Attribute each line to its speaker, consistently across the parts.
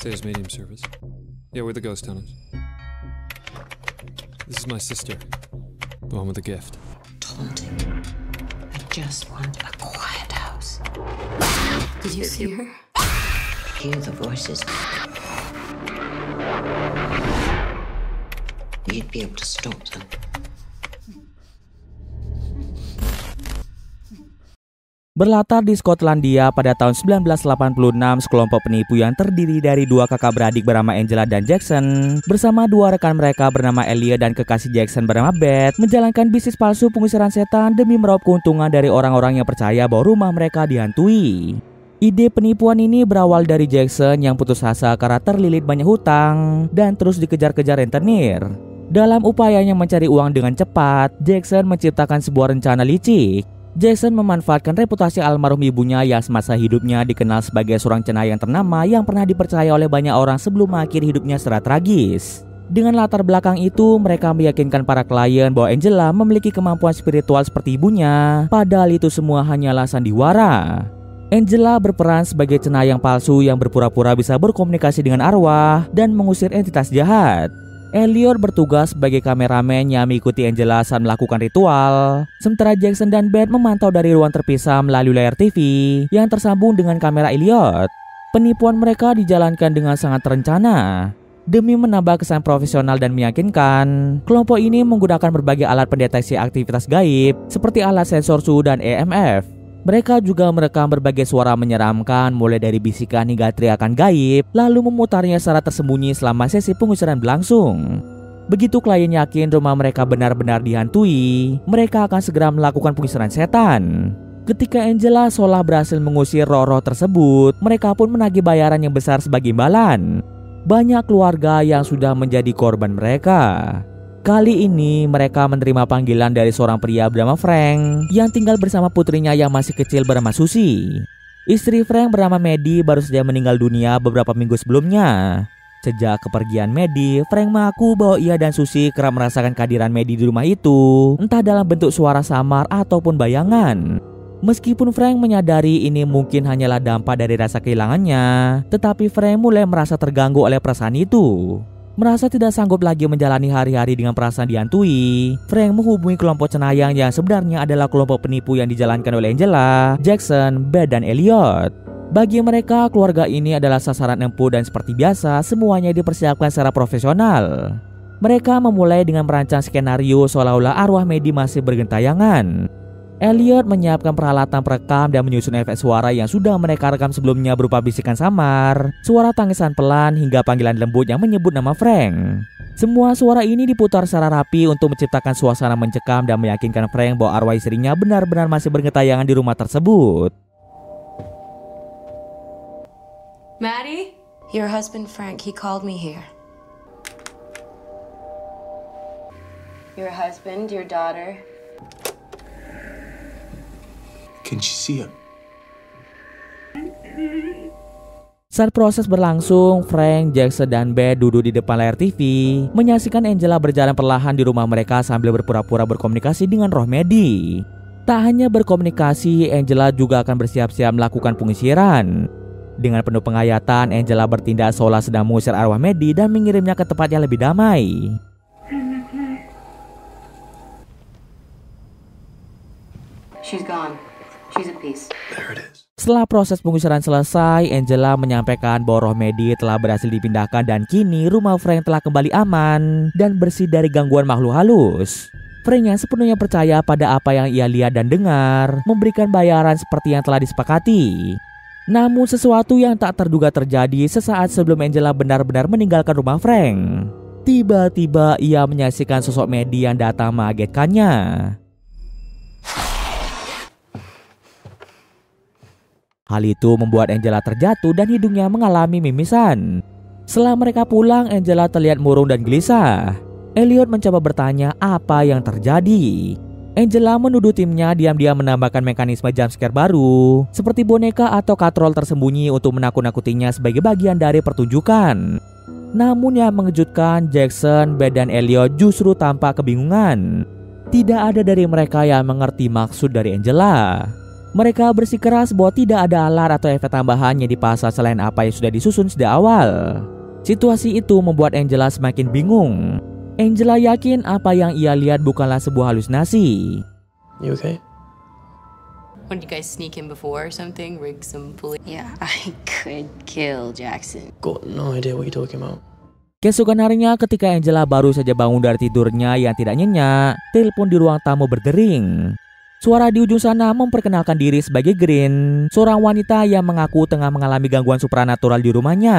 Speaker 1: Upstairs medium service. Yeah, we're the ghost hunters. This is my sister, the one with the gift.
Speaker 2: Taunting. I just want a quiet house. Did you see her? Hear the voices. You'd be able to stop them.
Speaker 3: Berlatar di Skotlandia pada tahun 1986, sekelompok penipu yang terdiri dari dua kakak beradik bernama Angela dan Jackson bersama dua rekan mereka bernama Elliot dan kekasih Jackson bernama Beth menjalankan bisnis palsu pengusiran setan demi meraup keuntungan dari orang-orang yang percaya bahwa rumah mereka dihantui. Ide penipuan ini berawal dari Jackson yang putus asa karena terlilit banyak hutang dan terus dikejar-kejar rentenir. Dalam upayanya mencari uang dengan cepat, Jackson menciptakan sebuah rencana licik. Jackson memanfaatkan reputasi almarhum ibunya yang semasa hidupnya dikenal sebagai seorang cenayang ternama yang pernah dipercaya oleh banyak orang sebelum mengakhiri hidupnya secara tragis. Dengan latar belakang itu, mereka meyakinkan para klien bahwa Angela memiliki kemampuan spiritual seperti ibunya, padahal itu semua hanyalah sandiwara. Angela berperan sebagai cenayang palsu yang berpura-pura bisa berkomunikasi dengan arwah dan mengusir entitas jahat. Elliot bertugas sebagai kameramen yang mengikuti Angela saat melakukan ritual, sementara Jackson dan Beth memantau dari ruang terpisah melalui layar TV yang tersambung dengan kamera Elliot. Penipuan mereka dijalankan dengan sangat terencana. Demi menambah kesan profesional dan meyakinkan, kelompok ini menggunakan berbagai alat pendeteksi aktivitas gaib seperti alat sensor suhu dan EMF. Mereka juga merekam berbagai suara menyeramkan mulai dari bisikan hingga teriakan gaib, lalu memutarnya secara tersembunyi selama sesi pengusiran berlangsung. Begitu klien yakin rumah mereka benar-benar dihantui, mereka akan segera melakukan pengusiran setan. Ketika Angela seolah berhasil mengusir roh-roh tersebut, mereka pun menagih bayaran yang besar sebagai imbalan. Banyak keluarga yang sudah menjadi korban mereka. Kali ini mereka menerima panggilan dari seorang pria bernama Frank yang tinggal bersama putrinya yang masih kecil bernama Susie. Istri Frank bernama Maddie baru saja meninggal dunia beberapa minggu sebelumnya. Sejak kepergian Maddie, Frank mengaku bahwa ia dan Susie kerap merasakan kehadiran Maddie di rumah itu, entah dalam bentuk suara samar ataupun bayangan. Meskipun Frank menyadari ini mungkin hanyalah dampak dari rasa kehilangannya, tetapi Frank mulai merasa terganggu oleh perasaan itu. Merasa tidak sanggup lagi menjalani hari-hari dengan perasaan dihantui, Frank menghubungi kelompok cenayang yang sebenarnya adalah kelompok penipu yang dijalankan oleh Angela, Jackson, Beth, dan Elliot. Bagi mereka, keluarga ini adalah sasaran empuk dan seperti biasa, semuanya dipersiapkan secara profesional. Mereka memulai dengan merancang skenario seolah-olah arwah Maddie masih bergentayangan. Elliot menyiapkan peralatan perekam dan menyusun efek suara yang sudah mereka rekam sebelumnya berupa bisikan samar, suara tangisan pelan hingga panggilan lembut yang menyebut nama Frank. Semua suara ini diputar secara rapi untuk menciptakan suasana mencekam dan meyakinkan Frank bahwa arwah istrinya benar-benar masih bergentayangan di rumah tersebut.
Speaker 4: Maddie?
Speaker 2: Your husband Frank, he called me here.
Speaker 4: Your husband, your daughter.
Speaker 5: Can she see him?
Speaker 3: Saat proses berlangsung, Frank, Jackson, dan Beth duduk di depan layar TV, menyaksikan Angela berjalan perlahan di rumah mereka sambil berpura-pura berkomunikasi dengan roh Maddie. Tak hanya berkomunikasi, Angela juga akan bersiap-siap melakukan pengisiran. Dengan penuh penghayatan, Angela bertindak seolah sedang mengusir arwah Maddie dan mengirimnya ke tempat yang lebih damai.
Speaker 4: She's gone. She's at peace.
Speaker 5: There it is.
Speaker 3: Setelah proses pengusiran selesai, Angela menyampaikan bahwa roh Maddie telah berhasil dipindahkan dan kini rumah Frank telah kembali aman dan bersih dari gangguan makhluk halus. Frank yang sepenuhnya percaya pada apa yang ia lihat dan dengar, memberikan bayaran seperti yang telah disepakati. Namun sesuatu yang tak terduga terjadi sesaat sebelum Angela benar-benar meninggalkan rumah Frank. Tiba-tiba ia menyaksikan sosok Maddie yang datang mengagetkannya. Hal itu membuat Angela terjatuh dan hidungnya mengalami mimisan. Setelah mereka pulang, Angela terlihat murung dan gelisah. Elliot mencoba bertanya apa yang terjadi. Angela menuduh timnya diam-diam menambahkan mekanisme jumpscare baru, seperti boneka atau katrol tersembunyi untuk menakut-nakutinya sebagai bagian dari pertunjukan. Namun yang mengejutkan, Jackson, Beth, dan Elliot justru tampak kebingungan. Tidak ada dari mereka yang mengerti maksud dari Angela. Mereka bersikeras bahwa tidak ada alat atau efek tambahan yang dipasang selain apa yang sudah disusun sejak awal. Situasi itu membuat Angela semakin bingung. Angela yakin apa yang ia lihat bukanlah sebuah halusinasi.
Speaker 5: You okay?
Speaker 4: When you guys sneak in before or something, rig some police.
Speaker 2: Yeah, I could kill Jackson.
Speaker 5: Got no idea what you're talking about.
Speaker 3: Keesokan harinya ketika Angela baru saja bangun dari tidurnya yang tidak nyenyak, telepon di ruang tamu berdering. Suara di ujung sana memperkenalkan diri sebagai Green, seorang wanita yang mengaku tengah mengalami gangguan supranatural di rumahnya.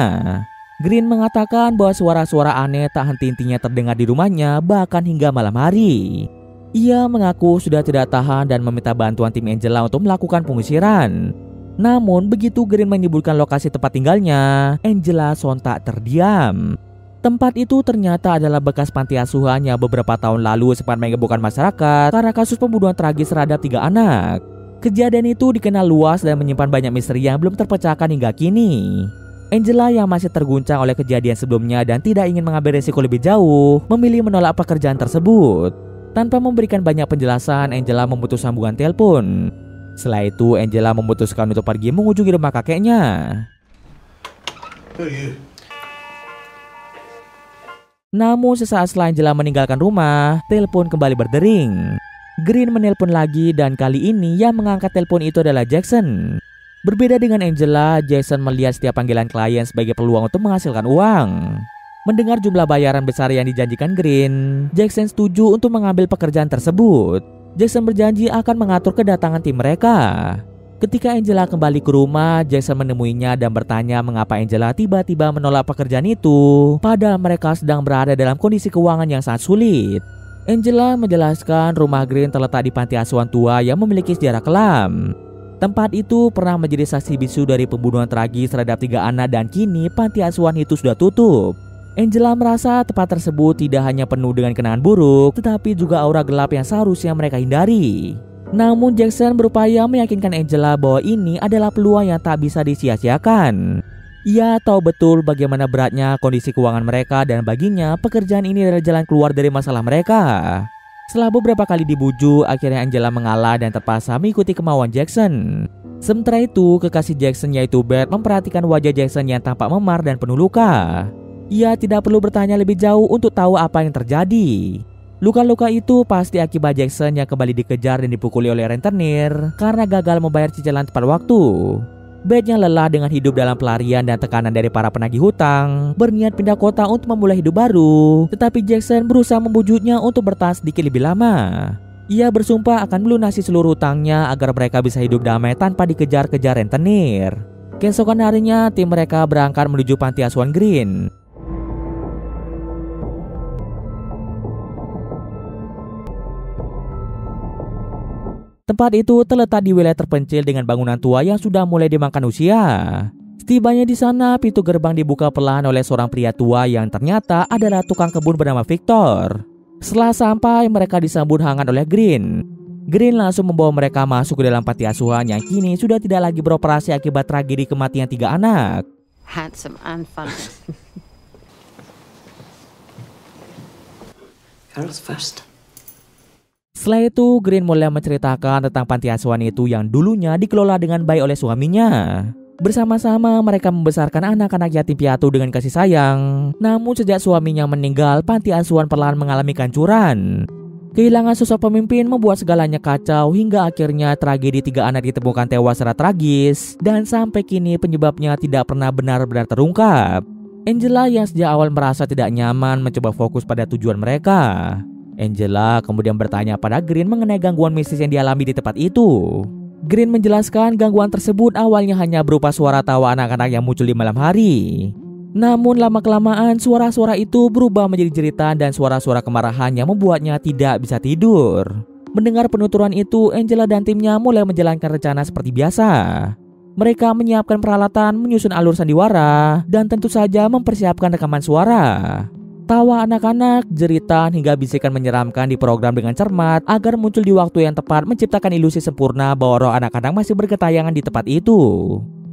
Speaker 3: Green mengatakan bahwa suara-suara aneh tak henti-hentinya terdengar di rumahnya bahkan hingga malam hari. Ia mengaku sudah tidak tahan dan meminta bantuan tim Angela untuk melakukan pengusiran. Namun begitu Green menyebutkan lokasi tempat tinggalnya, Angela sontak terdiam. Tempat itu ternyata adalah bekas panti asuhan yang beberapa tahun lalu sempat menggebukan masyarakat karena kasus pembunuhan tragis terhadap 3 anak. Kejadian itu dikenal luas dan menyimpan banyak misteri yang belum terpecahkan hingga kini. Angela yang masih terguncang oleh kejadian sebelumnya dan tidak ingin mengambil resiko lebih jauh, memilih menolak pekerjaan tersebut. Tanpa memberikan banyak penjelasan, Angela memutus sambungan telepon. Setelah itu, Angela memutuskan untuk pergi mengunjungi rumah kakeknya.
Speaker 5: Who are you?
Speaker 3: Namun sesaat setelah Angela meninggalkan rumah, telepon kembali berdering. Green menelpon lagi dan kali ini yang mengangkat telepon itu adalah Jackson. Berbeda dengan Angela, Jackson melihat setiap panggilan klien sebagai peluang untuk menghasilkan uang. Mendengar jumlah bayaran besar yang dijanjikan Green, Jackson setuju untuk mengambil pekerjaan tersebut. Jackson berjanji akan mengatur kedatangan tim mereka. Ketika Angela kembali ke rumah, Jackson menemuinya dan bertanya mengapa Angela tiba-tiba menolak pekerjaan itu, padahal mereka sedang berada dalam kondisi keuangan yang sangat sulit. Angela menjelaskan rumah Green terletak di panti asuhan tua yang memiliki sejarah kelam. Tempat itu pernah menjadi saksi bisu dari pembunuhan tragis terhadap 3 anak dan kini panti asuhan itu sudah tutup. Angela merasa tempat tersebut tidak hanya penuh dengan kenangan buruk, tetapi juga aura gelap yang seharusnya mereka hindari. Namun Jackson berupaya meyakinkan Angela bahwa ini adalah peluang yang tak bisa disia-siakan. Ia tahu betul bagaimana beratnya kondisi keuangan mereka dan baginya pekerjaan ini adalah jalan keluar dari masalah mereka. Setelah beberapa kali dibujuk, akhirnya Angela mengalah dan terpaksa mengikuti kemauan Jackson. Sementara itu, kekasih Jackson yaitu Beth memperhatikan wajah Jackson yang tampak memar dan penuh luka. Ia tidak perlu bertanya lebih jauh untuk tahu apa yang terjadi. Luka-luka itu pasti akibat Jackson yang kembali dikejar dan dipukuli oleh rentenir karena gagal membayar cicilan tepat waktu. Beth yang lelah dengan hidup dalam pelarian dan tekanan dari para penagih hutang berniat pindah kota untuk memulai hidup baru, tetapi Jackson berusaha membujuknya untuk bertahan sedikit lebih lama. Ia bersumpah akan melunasi seluruh hutangnya agar mereka bisa hidup damai tanpa dikejar-kejar rentenir. Keesokan harinya, tim mereka berangkat menuju panti asuhan Green. Tempat itu terletak di wilayah terpencil dengan bangunan tua yang sudah mulai dimakan usia. Setibanya di sana, pintu gerbang dibuka perlahan oleh seorang pria tua yang ternyata adalah tukang kebun bernama Victor. Setelah sampai, mereka disambut hangat oleh Green. Green langsung membawa mereka masuk ke dalam panti asuhan yang kini sudah tidak lagi beroperasi akibat tragedi kematian 3 anak.
Speaker 2: Handsome and funny.
Speaker 5: Girls first.
Speaker 3: Setelah itu, Green mulai menceritakan tentang panti asuhan itu yang dulunya dikelola dengan baik oleh suaminya. Bersama-sama mereka membesarkan anak-anak yatim piatu dengan kasih sayang. Namun sejak suaminya meninggal, panti asuhan perlahan mengalami kehancuran. Kehilangan sosok pemimpin membuat segalanya kacau hingga akhirnya tragedi 3 anak ditemukan tewas secara tragis. Dan sampai kini penyebabnya tidak pernah benar-benar terungkap. Angela yang sejak awal merasa tidak nyaman mencoba fokus pada tujuan mereka. Angela kemudian bertanya pada Green mengenai gangguan mistis yang dialami di tempat itu. Green menjelaskan gangguan tersebut awalnya hanya berupa suara tawa anak-anak yang muncul di malam hari. Namun lama-kelamaan suara-suara itu berubah menjadi jeritan dan suara-suara kemarahan yang membuatnya tidak bisa tidur. Mendengar penuturan itu, Angela dan timnya mulai menjalankan rencana seperti biasa. Mereka menyiapkan peralatan, menyusun alur sandiwara, dan tentu saja mempersiapkan rekaman suara. Tawa anak-anak, jeritan, hingga bisikan menyeramkan diprogram dengan cermat agar muncul di waktu yang tepat menciptakan ilusi sempurna bahwa roh anak-anak masih bergentayangan di tempat itu.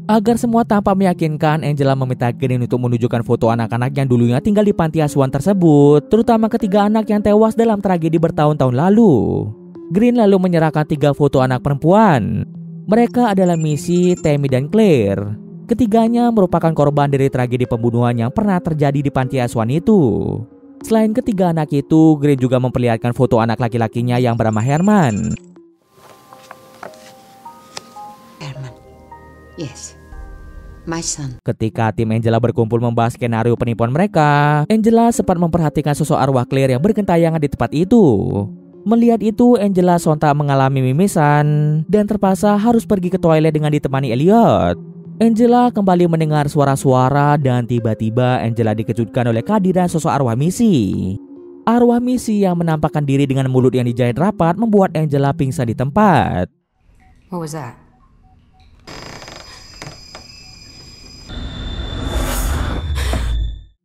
Speaker 3: Agar semua tampak meyakinkan, Angela meminta Green untuk menunjukkan foto anak-anak yang dulunya tinggal di panti asuhan tersebut, terutama ketiga anak yang tewas dalam tragedi bertahun-tahun lalu. Green lalu menyerahkan 3 foto anak perempuan. Mereka adalah Missy, Tammy, dan Claire. Ketiganya merupakan korban dari tragedi pembunuhan yang pernah terjadi di panti asuhan itu. Selain ketiga anak itu, Green juga memperlihatkan foto anak laki-lakinya yang bernama Herman.
Speaker 2: Herman. Yes. My son.
Speaker 3: Ketika tim Angela berkumpul membahas skenario penipuan mereka, Angela sempat memperhatikan sosok arwah Claire yang bergentayangan di tempat itu. Melihat itu, Angela sontak mengalami mimisan dan terpaksa harus pergi ke toilet dengan ditemani Elliot. Angela kembali mendengar suara-suara dan tiba-tiba Angela dikejutkan oleh kehadiran sosok arwah Missy. Arwah Missy yang menampakkan diri dengan mulut yang dijahit rapat membuat Angela pingsan di tempat.
Speaker 2: What was that?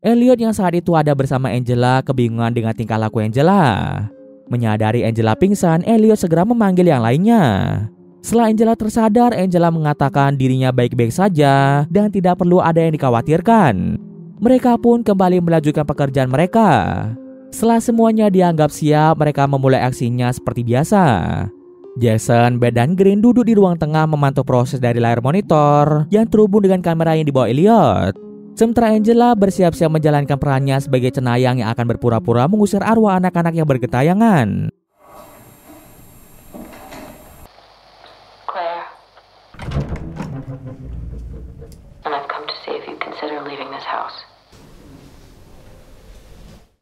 Speaker 3: Elliot yang saat itu ada bersama Angela kebingungan dengan tingkah laku Angela. Menyadari Angela pingsan, Elliot segera memanggil yang lainnya. Setelah Angela tersadar, Angela mengatakan dirinya baik-baik saja dan tidak perlu ada yang dikhawatirkan. Mereka pun kembali melanjutkan pekerjaan mereka. Setelah semuanya dianggap siap, mereka memulai aksinya seperti biasa. Jason, Beth, dan Green duduk di ruang tengah memantau proses dari layar monitor yang terhubung dengan kamera yang dibawa Elliot. Sementara Angela bersiap-siap menjalankan perannya sebagai cenayang yang akan berpura-pura mengusir arwah anak-anak yang bergentayangan.
Speaker 4: Claire. And I've come to see if you consider leaving this house.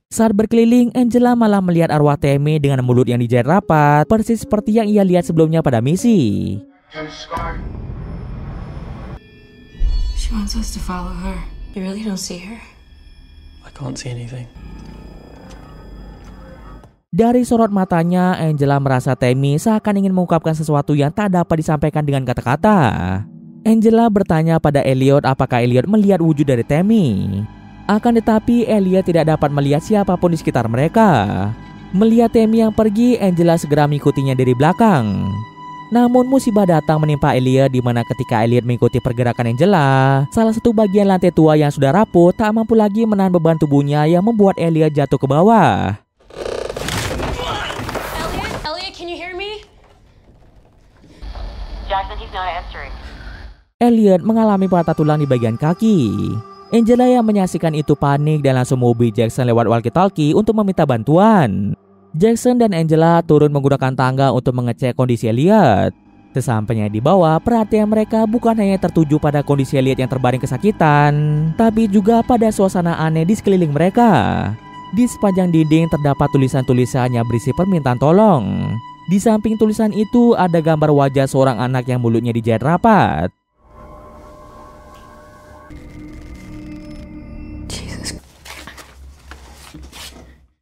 Speaker 3: Saat berkeliling, Angela malah melihat arwah Tammy dengan mulut yang dijahit rapat, persis seperti yang ia lihat sebelumnya pada Missy.
Speaker 2: She wants us to follow her.
Speaker 4: You really don't see her?
Speaker 5: I can't see anything.
Speaker 3: Dari sorot matanya, Angela merasa Tammy seakan ingin mengungkapkan sesuatu yang tak dapat disampaikan dengan kata-kata. Angela bertanya pada Elliot apakah Elliot melihat wujud dari Tammy. Akan tetapi Elliot tidak dapat melihat siapapun di sekitar mereka. Melihat Tammy yang pergi, Angela segera mengikutinya dari belakang. Namun musibah datang menimpa Elliot, di mana ketika Elliot mengikuti pergerakan Angela, salah satu bagian lantai tua yang sudah rapuh tak mampu lagi menahan beban tubuhnya yang membuat Elliot jatuh ke bawah.
Speaker 4: Elliot, can you hear me? Jackson, he's not answering.
Speaker 3: Elliot mengalami patah tulang di bagian kaki. Angela yang menyaksikan itu panik dan langsung menghubungi Jackson lewat walkie-talkie untuk meminta bantuan. Jackson dan Angela turun menggunakan tangga untuk mengecek kondisi Elliot. Sesampainya di bawah, perhatian mereka bukan hanya tertuju pada kondisi Elliot yang terbaring kesakitan, tapi juga pada suasana aneh di sekeliling mereka. Di sepanjang dinding terdapat tulisan-tulisan yang berisi permintaan tolong. Di samping tulisan itu ada gambar wajah seorang anak yang mulutnya dijahit rapat.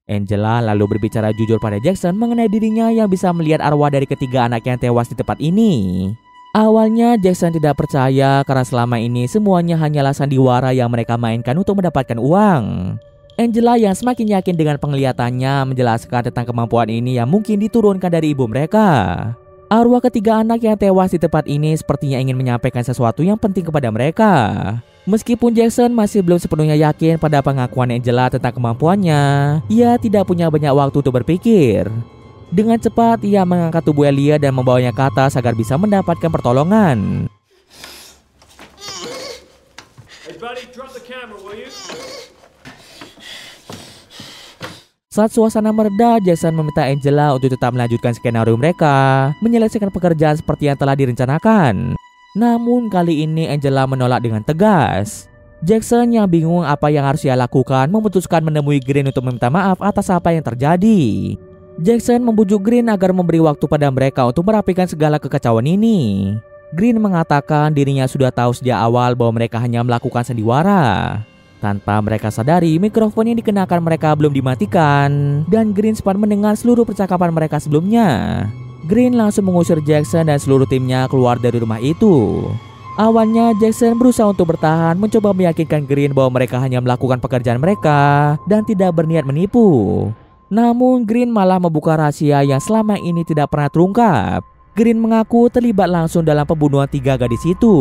Speaker 3: Angela lalu berbicara jujur pada Jackson mengenai dirinya yang bisa melihat arwah dari ketiga anak yang tewas di tempat ini. Awalnya Jackson tidak percaya karena selama ini semuanya hanyalah sandiwara yang mereka mainkan untuk mendapatkan uang. Angela yang semakin yakin dengan penglihatannya menjelaskan tentang kemampuan ini yang mungkin diturunkan dari ibu mereka. Arwah ketiga anak yang tewas di tempat ini sepertinya ingin menyampaikan sesuatu yang penting kepada mereka. Meskipun Jackson masih belum sepenuhnya yakin pada pengakuan Angela tentang kemampuannya, ia tidak punya banyak waktu untuk berpikir. Dengan cepat, ia mengangkat tubuh Elliot dan membawanya ke atas agar bisa mendapatkan pertolongan.
Speaker 6: Hey buddy, drop the camera, will you?
Speaker 3: Saat suasana mereda, Jackson meminta Angela untuk tetap melanjutkan skenario mereka, menyelesaikan pekerjaan seperti yang telah direncanakan. Namun kali ini Angela menolak dengan tegas. Jackson yang bingung apa yang harus ia lakukan memutuskan menemui Green untuk meminta maaf atas apa yang terjadi. Jackson membujuk Green agar memberi waktu pada mereka untuk merapikan segala kekacauan ini. Green mengatakan dirinya sudah tahu sejak awal bahwa mereka hanya melakukan sandiwara. Tanpa mereka sadari, mikrofon yang dikenakan mereka belum dimatikan, dan Green sempat mendengar seluruh percakapan mereka sebelumnya. Green langsung mengusir Jackson dan seluruh timnya keluar dari rumah itu. Awalnya Jackson berusaha untuk bertahan, mencoba meyakinkan Green bahwa mereka hanya melakukan pekerjaan mereka dan tidak berniat menipu. Namun Green malah membuka rahasia yang selama ini tidak pernah terungkap. Green mengaku terlibat langsung dalam pembunuhan 3 gadis itu.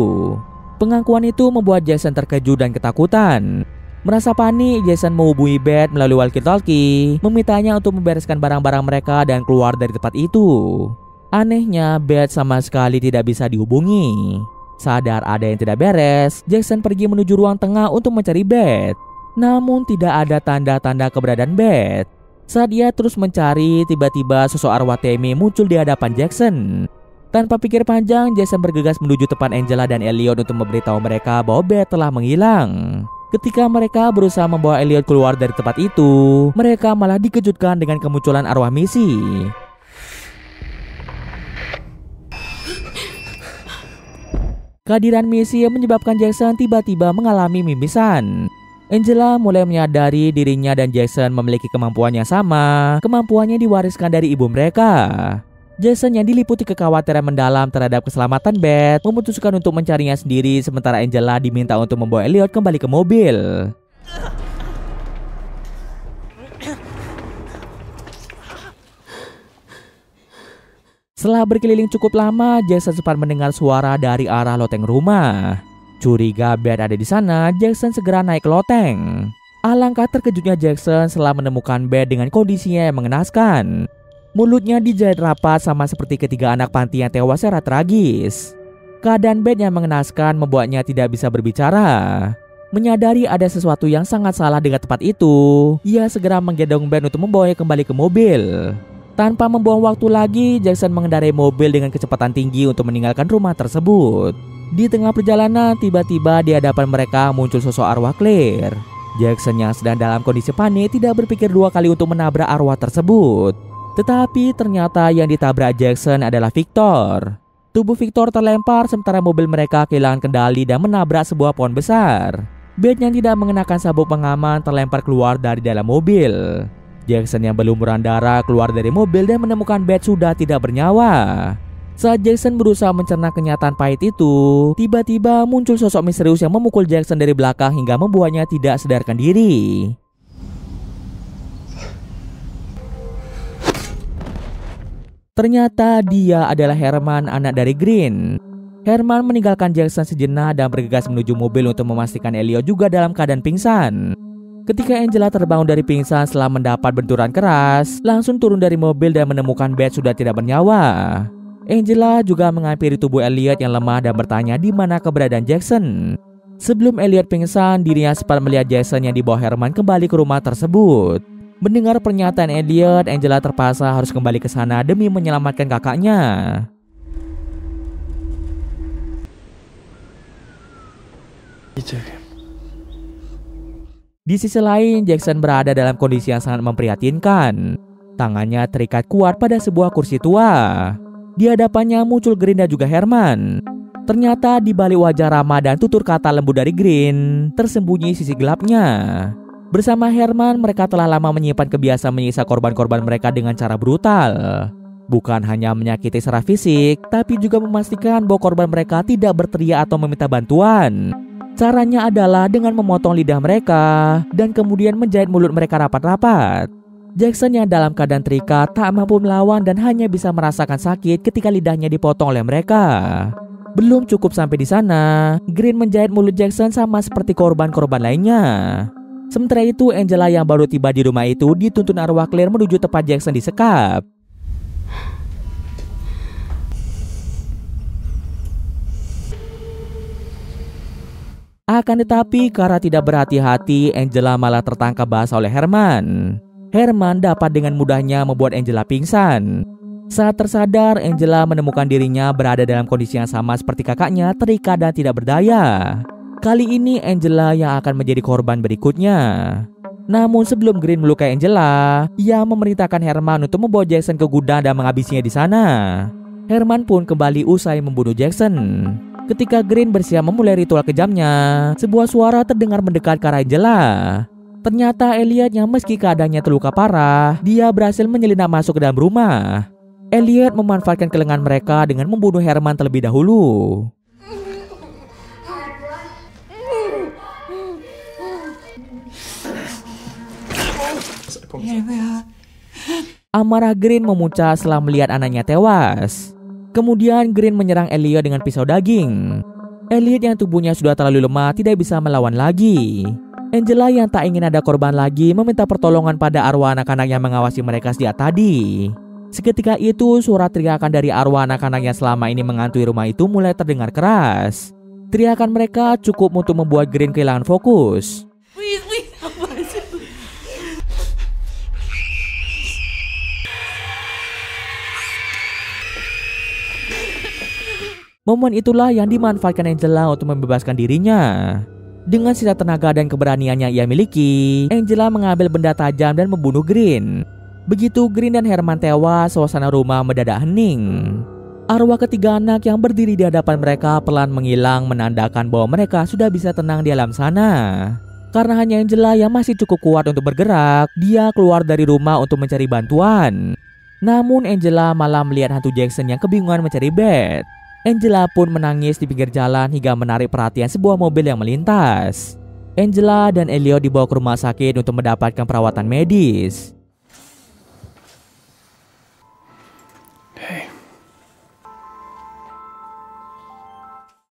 Speaker 3: Pengakuan itu membuat Jackson terkejut dan ketakutan. Merasa panik, Jackson menghubungi Beth melalui walkie-talkie, memintanya untuk membereskan barang-barang mereka dan keluar dari tempat itu. Anehnya, Beth sama sekali tidak bisa dihubungi. Sadar ada yang tidak beres, Jackson pergi menuju ruang tengah untuk mencari Beth. Namun tidak ada tanda-tanda keberadaan Beth. Saat ia terus mencari, tiba-tiba sosok arwah Tammy muncul di hadapan Jackson. Tanpa pikir panjang, Jackson bergegas menuju tempat Angela dan Elliot untuk memberitahu mereka bahwa Beth telah menghilang. Ketika mereka berusaha membawa Elliot keluar dari tempat itu, mereka malah dikejutkan dengan kemunculan arwah Missy. Kehadiran Missy menyebabkan Jackson tiba-tiba mengalami mimisan. Angela mulai menyadari dirinya dan Jackson memiliki kemampuan yang sama. Kemampuannya diwariskan dari ibu mereka. Jackson yang diliputi kekhawatiran mendalam terhadap keselamatan Beth memutuskan untuk mencarinya sendiri, sementara Angela diminta untuk membawa Elliot kembali ke mobil. Setelah berkeliling cukup lama, Jackson sempat mendengar suara dari arah loteng rumah. Curiga Beth ada di sana, Jackson segera naik ke loteng. Alangkah terkejutnya Jackson setelah menemukan Beth dengan kondisinya yang mengenaskan. Mulutnya dijahit rapat sama seperti ketiga anak panti yang tewas secara tragis. Keadaan Beth yang mengenaskan membuatnya tidak bisa berbicara. Menyadari ada sesuatu yang sangat salah dengan tempat itu, ia segera menggendong Beth untuk membawanya kembali ke mobil. Tanpa membuang waktu lagi, Jackson mengendarai mobil dengan kecepatan tinggi untuk meninggalkan rumah tersebut. Di tengah perjalanan, tiba-tiba di hadapan mereka muncul sosok arwah Claire. Jackson yang sedang dalam kondisi panik tidak berpikir dua kali untuk menabrak arwah tersebut. Tetapi ternyata yang ditabrak Jackson adalah Victor. Tubuh Victor terlempar sementara mobil mereka kehilangan kendali dan menabrak sebuah pohon besar. Beth yang tidak mengenakan sabuk pengaman terlempar keluar dari dalam mobil. Jackson yang berlumuran darah keluar dari mobil dan menemukan Beth sudah tidak bernyawa. Saat Jackson berusaha mencerna kenyataan pahit itu, tiba-tiba muncul sosok misterius yang memukul Jackson dari belakang hingga membuatnya tidak sadarkan diri. Ternyata dia adalah Herman, anak dari Green. Herman meninggalkan Jackson sejenak dan bergegas menuju mobil untuk memastikan Elliot juga dalam keadaan pingsan. Ketika Angela terbangun dari pingsan setelah mendapat benturan keras, langsung turun dari mobil dan menemukan Beth sudah tidak bernyawa. Angela juga menghampiri tubuh Elliot yang lemah dan bertanya di mana keberadaan Jackson. Sebelum Elliot pingsan, dirinya sempat melihat Jackson yang dibawa Herman kembali ke rumah tersebut. Mendengar pernyataan Elliot, Angela terpaksa harus kembali ke sana demi menyelamatkan kakaknya. Di sisi lain, Jackson berada dalam kondisi yang sangat memprihatinkan. Tangannya terikat kuat pada sebuah kursi tua. Di hadapannya muncul Green dan juga Herman. Ternyata di balik wajah ramah dan tutur kata lembut dari Green, tersembunyi sisi gelapnya. Bersama Herman, mereka telah lama menyimpan kebiasaan menyiksa korban-korban mereka dengan cara brutal. Bukan hanya menyakiti secara fisik, tapi juga memastikan bahwa korban mereka tidak berteriak atau meminta bantuan. Caranya adalah dengan memotong lidah mereka dan kemudian menjahit mulut mereka rapat-rapat. Jackson yang dalam keadaan terikat tak mampu melawan dan hanya bisa merasakan sakit ketika lidahnya dipotong oleh mereka. Belum cukup sampai di sana, Green menjahit mulut Jackson sama seperti korban-korban lainnya. Sementara itu, Angela yang baru tiba di rumah itu dituntun arwah Claire menuju tempat Jackson disekap. Akan tetapi, karena tidak berhati-hati, Angela malah tertangkap basah oleh Herman. Herman dapat dengan mudahnya membuat Angela pingsan. Saat tersadar, Angela menemukan dirinya berada dalam kondisi yang sama seperti kakaknya, terikat dan tidak berdaya. Kali ini Angela yang akan menjadi korban berikutnya. Namun sebelum Green melukai Angela, ia memerintahkan Herman untuk membawa Jackson ke gudang dan menghabisinya di sana. Herman pun kembali usai membunuh Jackson. Ketika Green bersiap memulai ritual kejamnya, sebuah suara terdengar mendekat ke arah Angela. Ternyata Elliot yang meski keadaannya terluka parah, dia berhasil menyelinap masuk ke dalam rumah. Elliot memanfaatkan kelengan mereka dengan membunuh Herman terlebih dahulu. Amarah Green memuncak setelah melihat anaknya tewas. Kemudian Green menyerang Elliot dengan pisau daging. Elliot yang tubuhnya sudah terlalu lemah tidak bisa melawan lagi. Angela yang tak ingin ada korban lagi meminta pertolongan pada arwah anak-anak yang mengawasi mereka sejak tadi. Seketika itu suara teriakan dari arwah anak-anak yang selama ini menghantui rumah itu mulai terdengar keras. Teriakan mereka cukup untuk membuat Green kehilangan fokus.
Speaker 4: Please, help us.
Speaker 3: Momen itulah yang dimanfaatkan Angela untuk membebaskan dirinya. Dengan sisa tenaga dan keberanian yang ia miliki, Angela mengambil benda tajam dan membunuh Green. Begitu Green dan Herman tewas, suasana rumah mendadak hening. Arwah ketiga anak yang berdiri di hadapan mereka pelan menghilang, menandakan bahwa mereka sudah bisa tenang di alam sana. Karena hanya Angela yang masih cukup kuat untuk bergerak, dia keluar dari rumah untuk mencari bantuan. Namun Angela malah melihat hantu Jackson yang kebingungan mencari Beth. Angela pun menangis di pinggir jalan hingga menarik perhatian sebuah mobil yang melintas. Angela dan Elliot dibawa ke rumah sakit untuk mendapatkan perawatan medis.
Speaker 5: Hey.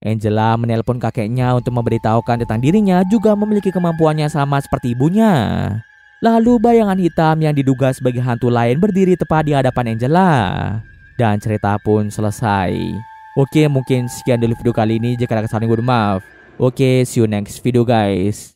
Speaker 3: Angela menelpon kakeknya untuk memberitahukan tentang dirinya juga memiliki kemampuannya sama seperti ibunya. Lalu bayangan hitam yang diduga sebagai hantu lain berdiri tepat di hadapan Angela. Dan cerita pun selesai. Oke, mungkin sekian dulu video kali ini. Jika ada kesalahan gue maaf. Oke, see you next video guys.